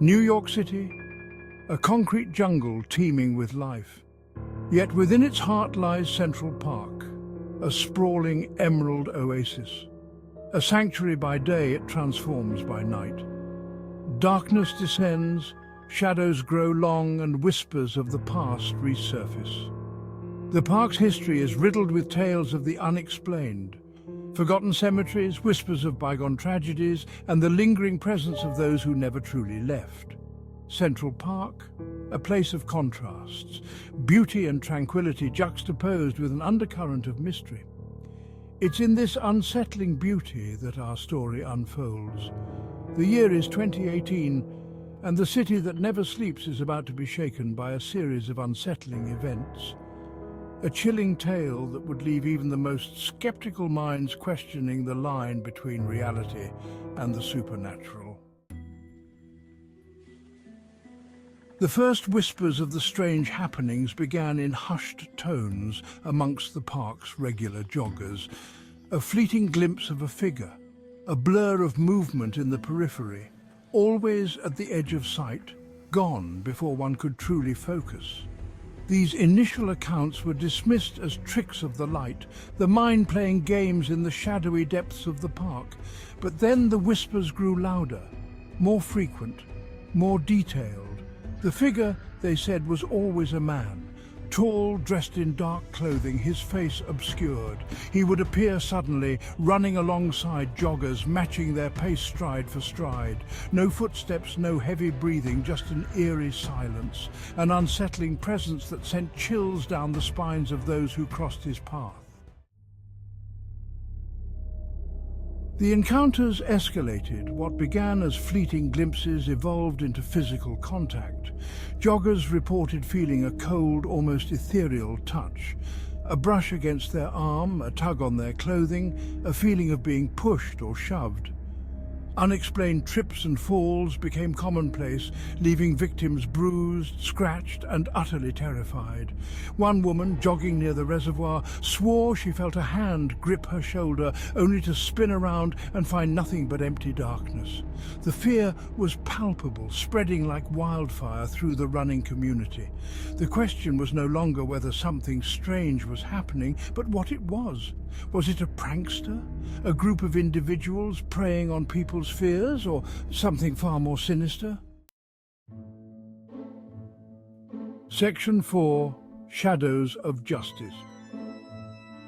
New York City, a concrete jungle teeming with life. Yet within its heart lies Central Park, a sprawling emerald oasis. A sanctuary by day, it transforms by night. Darkness descends, shadows grow long, and whispers of the past resurface. The park's history is riddled with tales of the unexplained. Forgotten cemeteries, whispers of bygone tragedies, and the lingering presence of those who never truly left. Central Park, a place of contrasts, beauty and tranquility juxtaposed with an undercurrent of mystery. It's in this unsettling beauty that our story unfolds. The year is 2018, and the city that never sleeps is about to be shaken by a series of unsettling events. A chilling tale that would leave even the most skeptical minds questioning the line between reality and the supernatural. The first whispers of the strange happenings began in hushed tones amongst the park's regular joggers. A fleeting glimpse of a figure, a blur of movement in the periphery, always at the edge of sight, gone before one could truly focus. These initial accounts were dismissed as tricks of the light, the mind playing games in the shadowy depths of the park. But then the whispers grew louder, more frequent, more detailed. The figure, they said, was always a man. Tall, dressed in dark clothing, his face obscured. He would appear suddenly, running alongside joggers, matching their pace stride for stride. No footsteps, no heavy breathing, just an eerie silence, an unsettling presence that sent chills down the spines of those who crossed his path. The encounters escalated. What began as fleeting glimpses evolved into physical contact. Joggers reported feeling a cold, almost ethereal touch. A brush against their arm, a tug on their clothing, a feeling of being pushed or shoved. Unexplained trips and falls became commonplace, leaving victims bruised, scratched, and utterly terrified. One woman, jogging near the reservoir, swore she felt a hand grip her shoulder, only to spin around and find nothing but empty darkness. The fear was palpable, spreading like wildfire through the running community. The question was no longer whether something strange was happening, but what it was. Was it a prankster? A group of individuals preying on people's fears, or something far more sinister? Section 4. Shadows of Justice.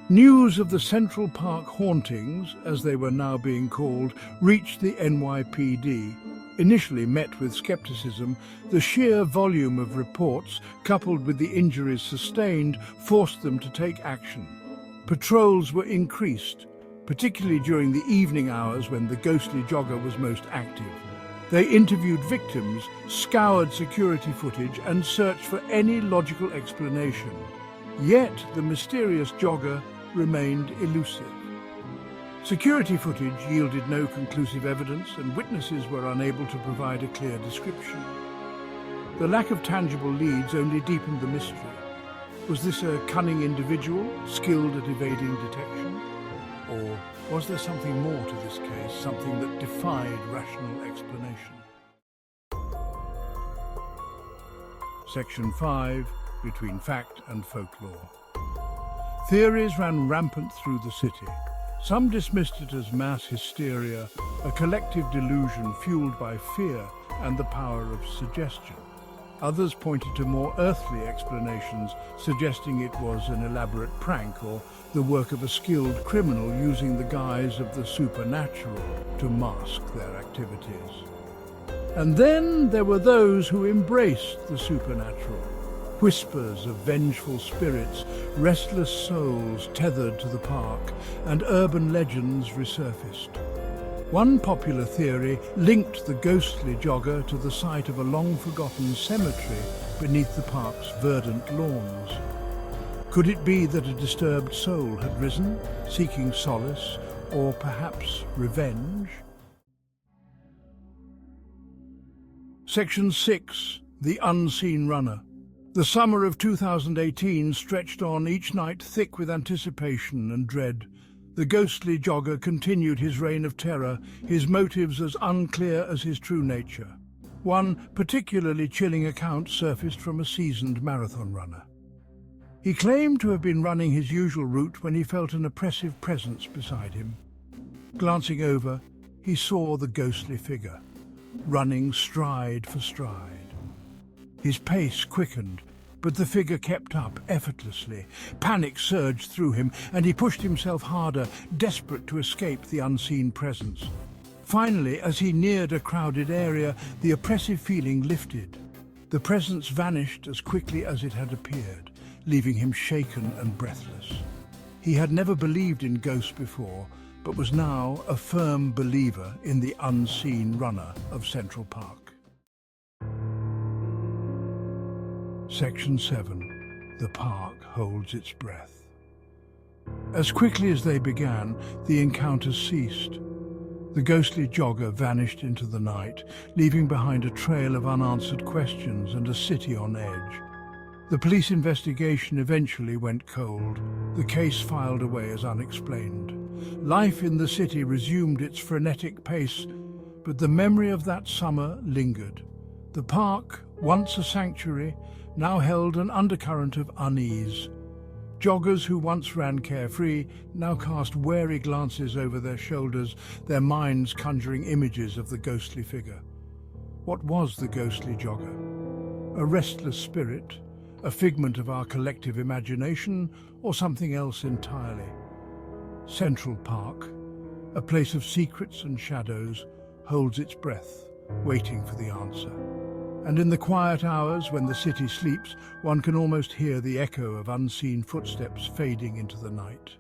News of the Central Park hauntings, as they were now being called, reached the NYPD. Initially met with skepticism, the sheer volume of reports, coupled with the injuries sustained, forced them to take action. Patrols were increased, particularly during the evening hours when the ghostly jogger was most active. They interviewed victims, scoured security footage, and searched for any logical explanation. Yet the mysterious jogger remained elusive. Security footage yielded no conclusive evidence, and witnesses were unable to provide a clear description. The lack of tangible leads only deepened the mystery. Was this a cunning individual, skilled at evading detection? Or was there something more to this case, something that defied rational explanation? Section 5. Between Fact and Folklore. Theories ran rampant through the city. Some dismissed it as mass hysteria, a collective delusion fueled by fear and the power of suggestion. Others pointed to more earthly explanations, suggesting it was an elaborate prank or the work of a skilled criminal using the guise of the supernatural to mask their activities. And then there were those who embraced the supernatural. Whispers of vengeful spirits, restless souls tethered to the park, and urban legends resurfaced. One popular theory linked the ghostly jogger to the site of a long-forgotten cemetery beneath the park's verdant lawns. Could it be that a disturbed soul had risen, seeking solace, or perhaps revenge? Section 6. The Unseen Runner. The summer of 2018 stretched on, each night thick with anticipation and dread. The ghostly jogger continued his reign of terror, his motives as unclear as his true nature. One particularly chilling account surfaced from a seasoned marathon runner. He claimed to have been running his usual route when he felt an oppressive presence beside him. Glancing over, he saw the ghostly figure, running stride for stride. His pace quickened, but the figure kept up effortlessly. Panic surged through him, and he pushed himself harder, desperate to escape the unseen presence. Finally, as he neared a crowded area, the oppressive feeling lifted. The presence vanished as quickly as it had appeared, leaving him shaken and breathless. He had never believed in ghosts before, but was now a firm believer in the unseen runner of Central Park. Section 7. The park holds its breath. As quickly as they began, the encounters ceased. The ghostly jogger vanished into the night, leaving behind a trail of unanswered questions and a city on edge. The police investigation eventually went cold, the case filed away as unexplained. Life in the city resumed its frenetic pace, but the memory of that summer lingered. The park, once a sanctuary, now held an undercurrent of unease. Joggers who once ran carefree now cast wary glances over their shoulders, their minds conjuring images of the ghostly figure. What was the ghostly jogger? A restless spirit, a figment of our collective imagination, or something else entirely? Central Park, a place of secrets and shadows, holds its breath, waiting for the answer. And in the quiet hours when the city sleeps, one can almost hear the echo of unseen footsteps fading into the night.